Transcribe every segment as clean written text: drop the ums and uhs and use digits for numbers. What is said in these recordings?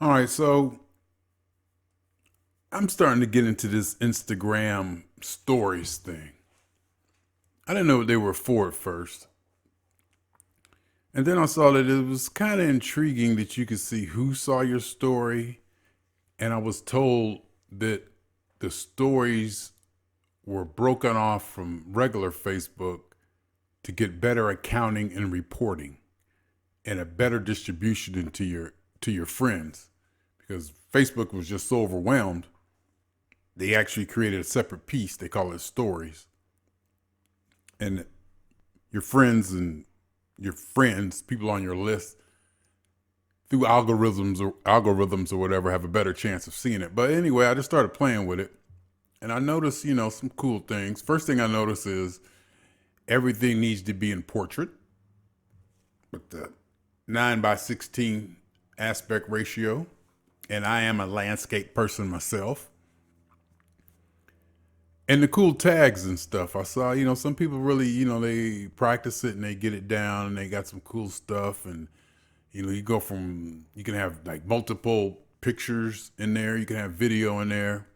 All right, so I'm starting to get into this Instagram stories thing. I didn't know what they were for at first. And then I saw that it was kind of intriguing that you could see who saw your story. And I was told that the stories were broken off from regular Facebook to get better accounting and reporting and a better distribution into your friends because Facebook was just so overwhelmed. They actually created a separate piece. They call it stories. And your friends and your friends, people on your list, through algorithms or whatever, have a better chance of seeing it. But anyway, I just started playing with it, and I noticed, some cool things. First thing I noticed is everything needs to be in portrait with the 9:16 aspect ratio, and I am a landscape person myself. And the cool tags and stuff. I saw, some people really, they practice it and they get it down and they got some cool stuff. And, you can have like multiple pictures in there. You can have video in there,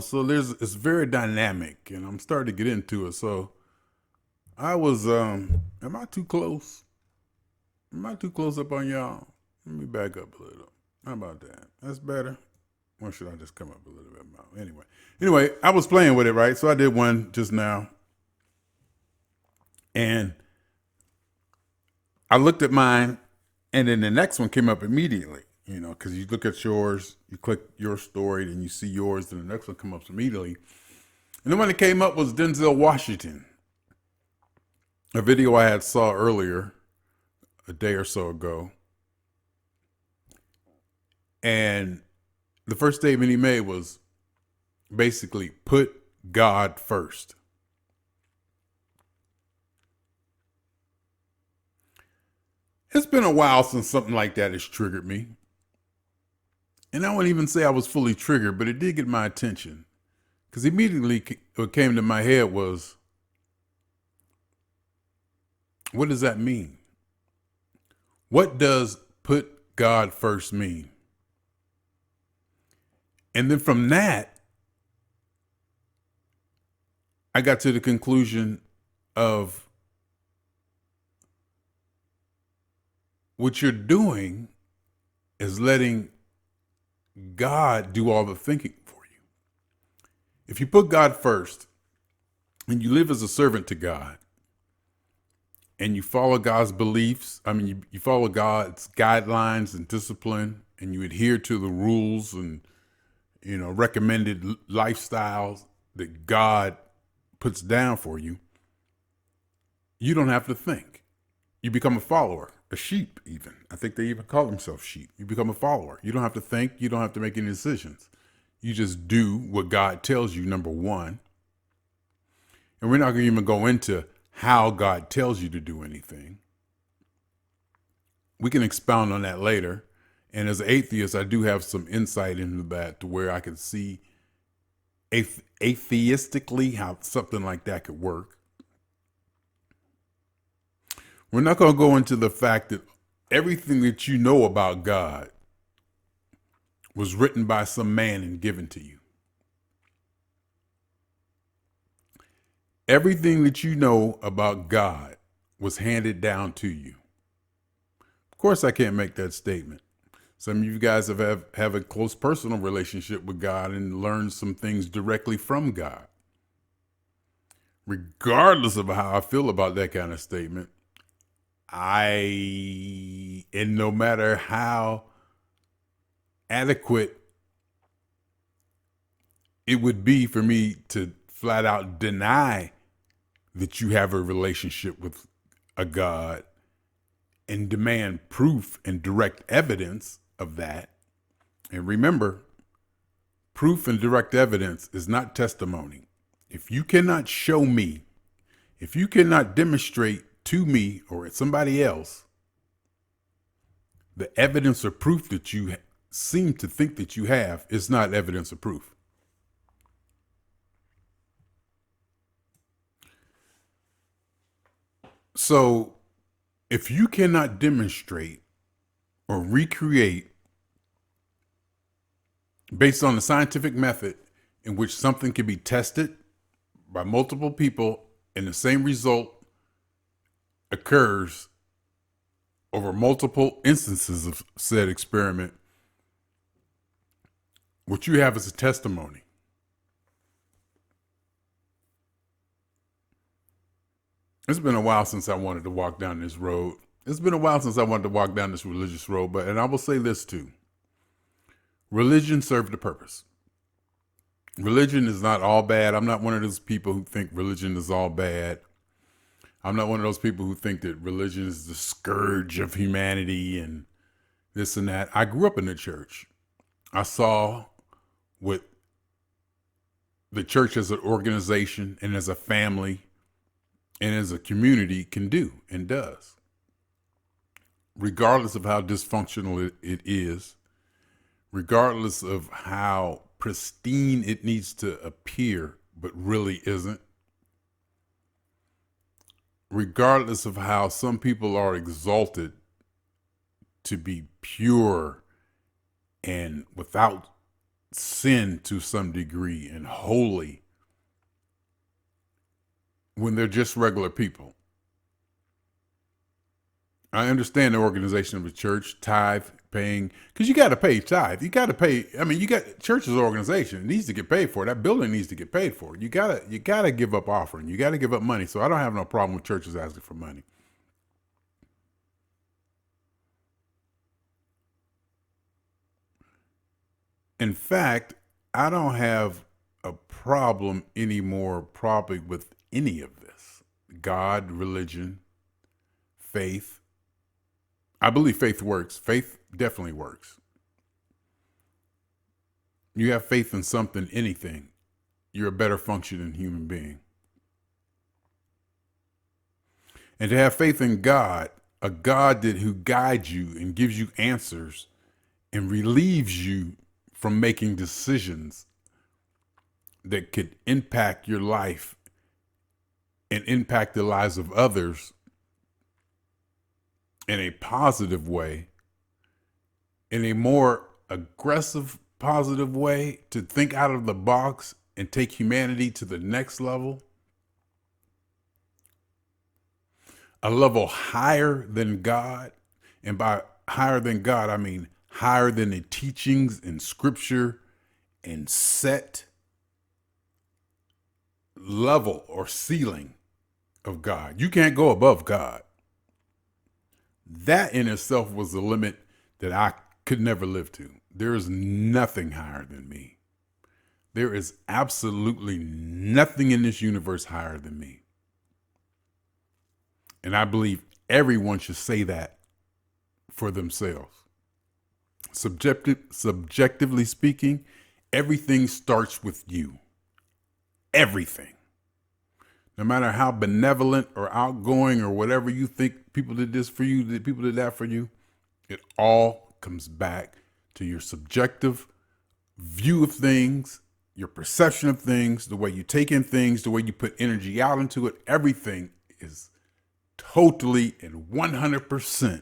so it's very dynamic and I'm starting to get into it. So am I too close? Am I too close up on y'all? Let me back up a little. How about that? That's better. Or should I just come up a little bit more? Anyway, I was playing with it, right? So I did one just now, and I looked at mine, and then the next one came up immediately. Because you look at yours, you click your story, then you see yours, then the next one comes up immediately. And the one that came up was Denzel Washington, a video I had saw earlier, a day or so ago, and the first statement he made was basically put God first. It's been a while since something like that has triggered me. And I wouldn't even say I was fully triggered, but it did get my attention. Because immediately what came to my head was, what does that mean? What does put God first mean? And then from that, I got to the conclusion of what you're doing is letting God do all the thinking for you. If you put God first and you live as a servant to God and you follow God's beliefs, you follow God's guidelines and discipline and you adhere to the rules and, recommended lifestyles that God puts down for you, you don't have to think. You become a follower, a sheep even. I think they even call themselves sheep. You become a follower. You don't have to think. You don't have to make any decisions. You just do what God tells you, number one. And we're not going to even go into how God tells you to do anything. We can expound on that later. And as an atheist, I do have some insight into that to where I can see atheistically how something like that could work. We're not going to go into the fact that everything that you know about God was written by some man and given to you. Everything that you know about God was handed down to you. Of course, I can't make that statement. Some of you guys have a close personal relationship with God and learned some things directly from God. Regardless of how I feel about that kind of statement, and no matter how adequate it would be for me to flat out deny that you have a relationship with a God and demand proof and direct evidence of that. And remember, proof and direct evidence is not testimony. If you cannot show me, if you cannot demonstrate to me or somebody else the evidence or proof that you seem to think that you have, it's not evidence or proof. So if you cannot demonstrate or recreate based on the scientific method in which something can be tested by multiple people and the same result occurs over multiple instances of said experiment, what you have is a testimony. It's been a while since I wanted to walk down this road. It's been a while since I wanted to walk down this religious road, and I will say this too. Religion served a purpose. Religion is not all bad. I'm not one of those people who think religion is all bad. I'm not one of those people who think that religion is the scourge of humanity and this and that. I grew up in the church. I saw what the church as an organization and as a family and as a community can do and does. Regardless of how dysfunctional it is, regardless of how pristine it needs to appear, but really isn't, regardless of how some people are exalted to be pure and without sin to some degree and holy when they're just regular people. I understand the organization of the church, tithe, paying, because you got to pay tithe. You got to pay. I mean, you got church's organization. It needs to get paid for. That building needs to get paid for. You gotta give up offering. You got to give up money. So I don't have no problem with churches asking for money. In fact, I don't have a problem anymore probably with any of this. God, religion, faith. I believe faith works. Faith definitely works. You have faith in something, anything, you're a better functioning human being. And to have faith in God, a God who guides you and gives you answers and relieves you from making decisions that could impact your life and impact the lives of others in a positive way, in a more aggressive, positive way, to think out of the box and take humanity to the next level, a level higher than God. And by higher than God, I mean higher than the teachings in scripture and set level or ceiling of God. You can't go above God. That in itself was the limit that I could never live to. There is nothing higher than me. There is absolutely nothing in this universe higher than me. And I believe everyone should say that for themselves. Subjectively speaking, everything starts with you. Everything. No matter how benevolent or outgoing or whatever you think people did this for you, that people did that for you, it all comes back to your subjective view of things, your perception of things, the way you take in things, the way you put energy out into it. Everything is totally and 100%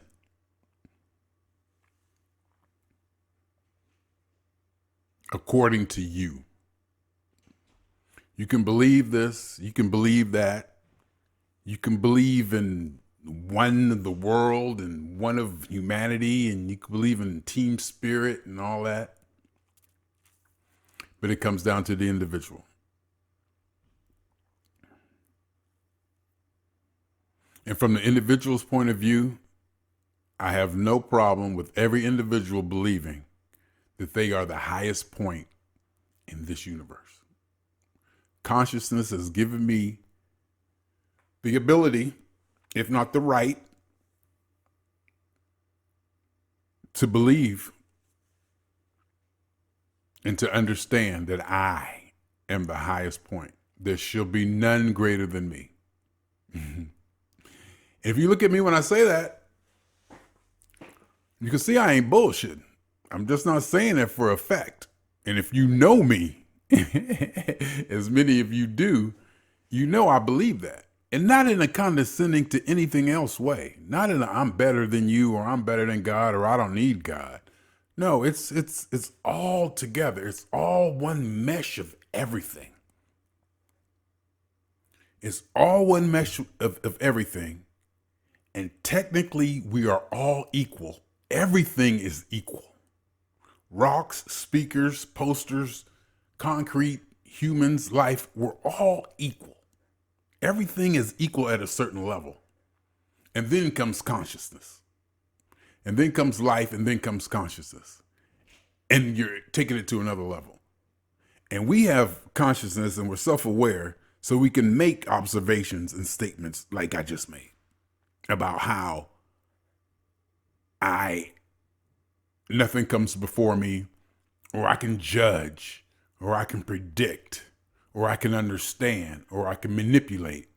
according to you. You can believe this, you can believe that, you can believe in one of the world and one of humanity, and you can believe in team spirit and all that. But it comes down to the individual. And from the individual's point of view, I have no problem with every individual believing that they are the highest point in this universe. Consciousness has given me the ability, if not the right, to believe and to understand that I am the highest point. There shall be none greater than me. If you look at me when I say that, you can see I ain't bullshitting. I'm just not saying it for effect. And if you know me, as many of you do, you know I believe that. And not in a condescending to anything else way. Not in a I'm better than you or I'm better than God or I don't need God. No, it's all together. It's all one mesh of everything. It's all one mesh of everything. And technically, we are all equal. Everything is equal. Rocks, speakers, posters, concrete, humans, life, we're all equal. Everything is equal at a certain level. And then comes consciousness. And then comes life, and then comes consciousness. And you're taking it to another level. And we have consciousness and we're self-aware, so we can make observations and statements like I just made about how nothing comes before me, or I can judge, or I can predict, or I can understand, or I can manipulate.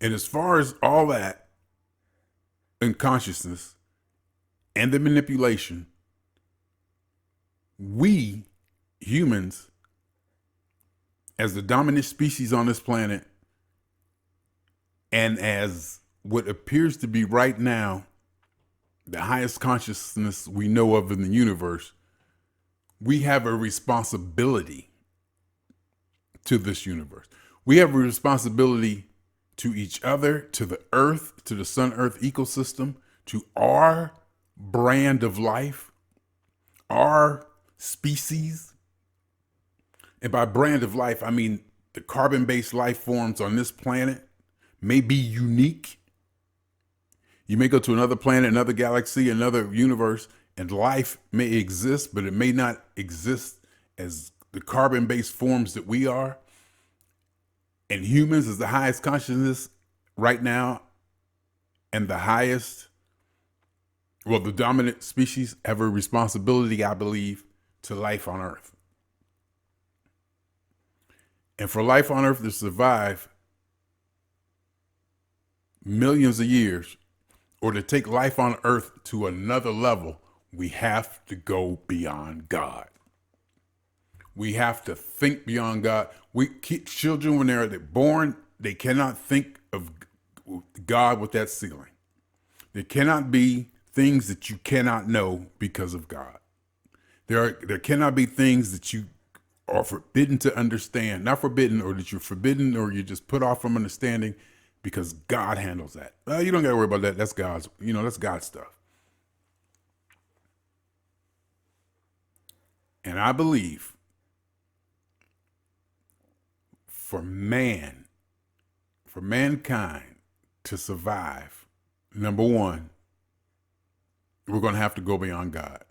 And as far as all that in consciousness and the manipulation, we humans, as the dominant species on this planet, and as what appears to be right now the highest consciousness we know of in the universe, we have a responsibility to this universe. We have a responsibility to each other, to the earth, to the sun-earth ecosystem, to our brand of life, our species. And by brand of life, I mean the carbon-based life forms on this planet may be unique. You may go to another planet, another galaxy, another universe, and life may exist, but it may not exist as the carbon-based forms that we are. And humans is the highest consciousness right now, and the highest, well, the dominant species have a responsibility, I believe, to life on Earth. And for life on Earth to survive millions of years, or to take life on Earth to another level, we have to go beyond God. We have to think beyond God. We keep children when they're born, they cannot think of God with that ceiling. There cannot be things that you cannot know because of God. There cannot be things that you are forbidden to understand, not forbidden, or that you're forbidden or you just put off from understanding, because God handles that. You don't got to worry about that. That's God's, that's God's stuff. And I believe for mankind to survive, number one, we're going to have to go beyond God.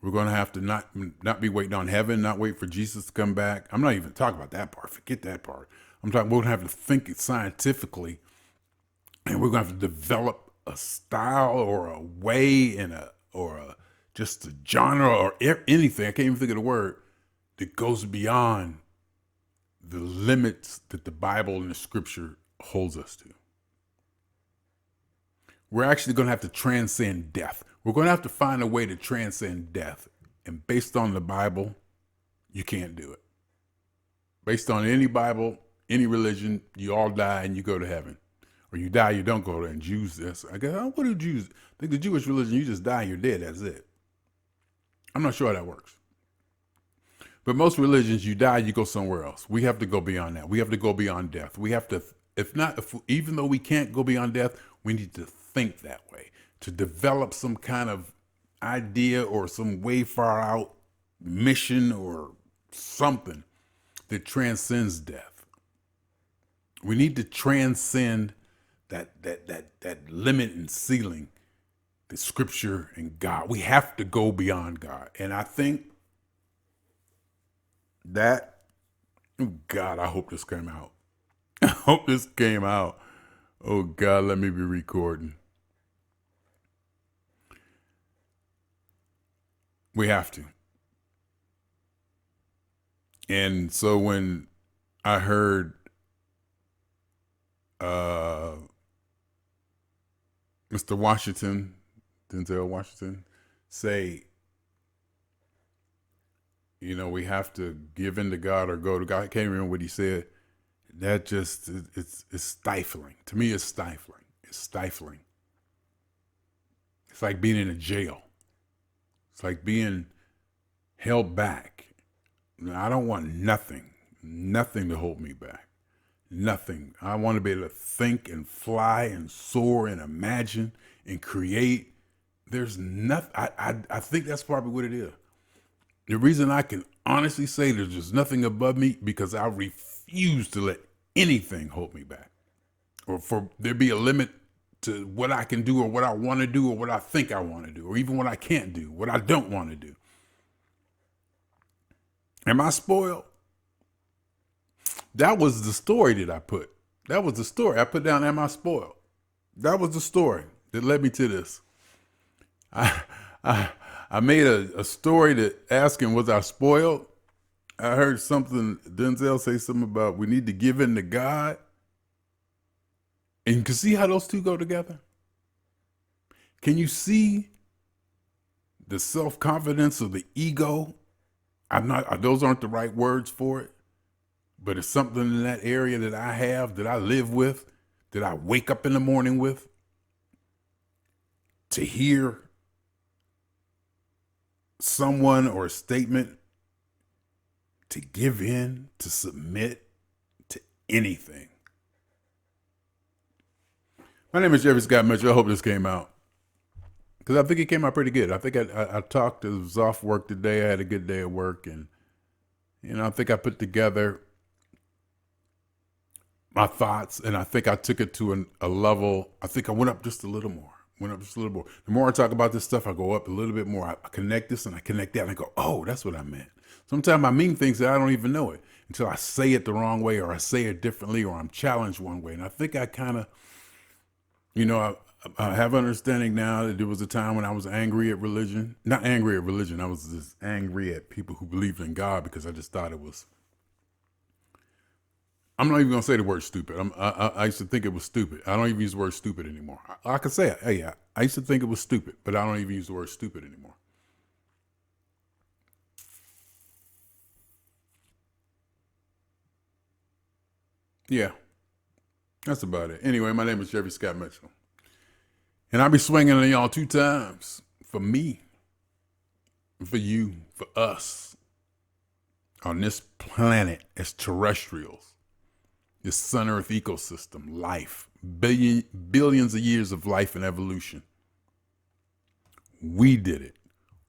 We're going to have to not be waiting on heaven, not wait for Jesus to come back. I'm not even talking about that part. Forget that part. I'm talking, we're going to have to think it scientifically, and we're going to have to develop a style or a way or just a genre or anything. I can't even think of the word that goes beyond the limits that the Bible and the scripture holds us to. We're actually going to have to transcend death. We're going to have to find a way to transcend death. And based on the Bible, you can't do it. Based on any Bible, any religion, you all die and you go to heaven. Or you die, you don't go there. And Jews, I guess, what do Jews think? The Jewish religion, you just die and you're dead. That's it. I'm not sure how that works. But most religions, you die, you go somewhere else. We have to go beyond that. We have to go beyond death. We have to, even though we can't go beyond death, we need to think that way, to develop some kind of idea or some way far out mission or something that transcends death. We need to transcend that limit and ceiling, the scripture and God. We have to go beyond God. And I think that, oh God, I hope this came out. I hope this came out. Oh God, let me be recording. We have to. And so when I heard Mr. Washington, Denzel Washington, say, we have to give in to God or go to God. I can't remember what he said. That just, it's stifling. To me, it's stifling. It's stifling. It's like being in a jail. It's like being held back. I don't want nothing to hold me back. Nothing. I want to be able to think and fly and soar and imagine and create. There's nothing. I think that's probably what it is. The reason I can honestly say there's just nothing above me because I refuse to let anything hold me back, or for there be a limit to what I can do or what I want to do or what I think I want to do or even what I can't do, what I don't want to do. Am I spoiled? That was the story that I put. That was the story I put down. Am I spoiled? That was the story that led me to this. I made a story that asking, was I spoiled? I heard something, Denzel say something about we need to give in to God. And you can see how those two go together. Can you see the self-confidence of the ego? Those aren't the right words for it, but it's something in that area that I have, that I live with, that I wake up in the morning with. To hear someone or a statement, to give in, to submit to anything. My name is Jeffrey Scott Mitchell. I hope this came out, because I think it came out pretty good. I think I talked, it was off work today. I had a good day at work, and I think I put together my thoughts, and I think I took it to a level. I think I went up just a little more. The more I talk about this stuff, I go up a little bit more. I connect this and I connect that, and I go, oh, that's what I meant. Sometimes I mean things that I don't even know it until I say it the wrong way, or I say it differently, or I'm challenged one way. And I think I kind of, I have understanding now that there was a time when I was angry at religion. Not angry at religion. I was just angry at people who believed in God, because I just thought it was, I'm not even going to say the word stupid. I used to think it was stupid. I don't even use the word stupid anymore. I could say it. Hey, I used to think it was stupid, but I don't even use the word stupid anymore. Yeah, that's about it. Anyway, my name is Jeffrey Scott Mitchell, and I'll be swinging on y'all 2 times for me, for you, for us on this planet as terrestrials. This Sun Earth ecosystem, life, billions of years of life and evolution. We did it.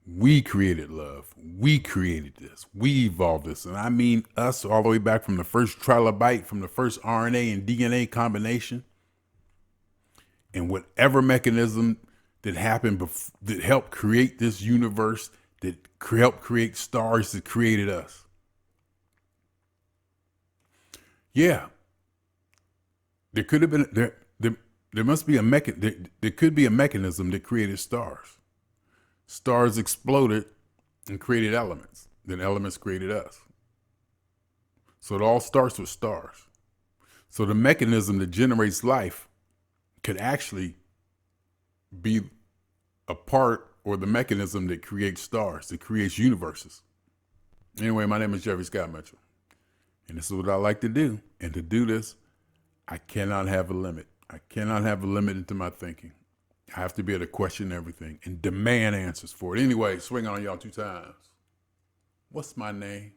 We created love. We created this. We evolved this. And I mean us all the way back from the first trilobite, from the first RNA and DNA combination. And whatever mechanism that happened that helped create this universe, that helped create stars, that created us. Yeah. There could have been, there must be there could be a mechanism that created stars. Stars exploded and created elements. Then elements created us. So it all starts with stars. So the mechanism that generates life could actually be a part, or the mechanism that creates stars, that creates universes. Anyway, my name is Jeffrey Scott Mitchell, and this is what I like to do. And to do this, I cannot have a limit. I cannot have a limit into my thinking. I have to be able to question everything and demand answers for it. Anyway, swing on y'all 2 times. What's my name?